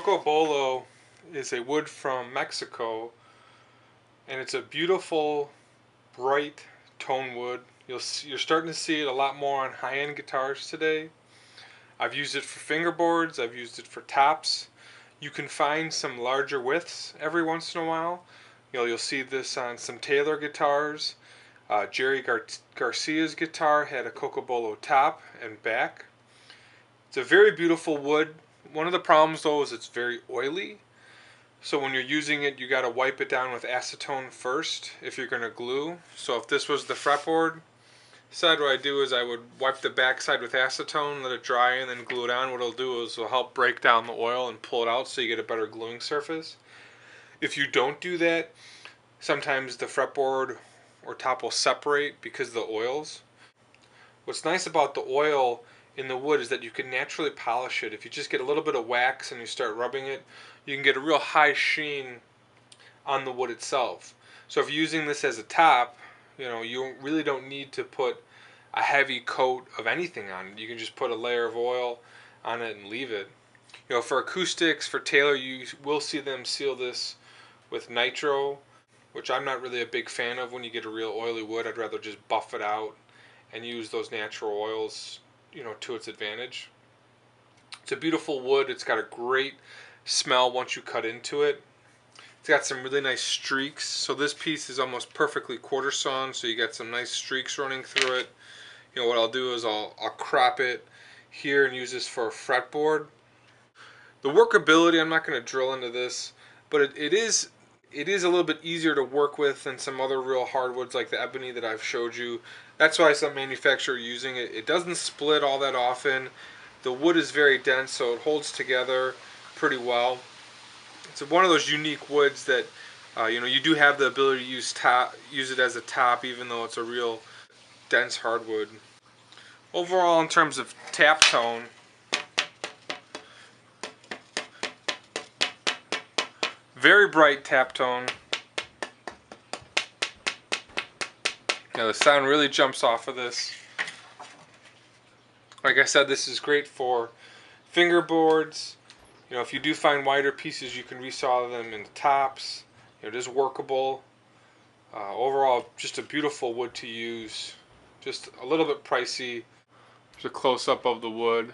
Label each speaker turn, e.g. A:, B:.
A: Cocobolo is a wood from Mexico, and it's a beautiful, bright tone wood. You're starting to see it a lot more on high-end guitars today. I've used it for fingerboards, I've used it for tops. You can find some larger widths every once in a while. You'll see this on some Taylor guitars. Jerry Garcia's guitar had a Cocobolo top and back. It's a very beautiful wood. One of the problems though is it's very oily. So when you're using it, you got to wipe it down with acetone first if you're going to glue. So if this was the fretboard side, what I do is I would wipe the back side with acetone, let it dry, and then glue it on. What it'll do is it'll help break down the oil and pull it out so you get a better gluing surface. If you don't do that, sometimes the fretboard or top will separate because of the oils. What's nice about the oil in the wood is that you can naturally polish it. If you just get a little bit of wax and you start rubbing it, you can get a real high sheen on the wood itself. So if you're using this as a top, you really don't need to put a heavy coat of anything on it. You can just put a layer of oil on it and leave it. For acoustics, for Taylor, you will see them seal this with nitro, which I'm not really a big fan of when you get a real oily wood. I'd rather just buff it out and use those natural oils, to its advantage. It's a beautiful wood. It's got a great smell once you cut into it. It's got some really nice streaks. So this piece is almost perfectly quarter sawn, so you got some nice streaks running through it. What I'll do is I'll crop it here and use this for a fretboard. The workability, I'm not going to drill into this, but it is a little bit easier to work with than some other real hardwoods like the ebony that I've showed you. That's why some manufacturers are using it. It doesn't split all that often. The wood is very dense, so it holds together pretty well. It's one of those unique woods that you do have the ability to use it as a top, even though it's a real dense hardwood. Overall, in terms of tap tone, very bright tap tone. The sound really jumps off of this. Like I said, this is great for fingerboards. If you do find wider pieces, you can resaw them into tops. It is workable. Overall, just a beautiful wood to use. Just a little bit pricey. Just a close-up of the wood.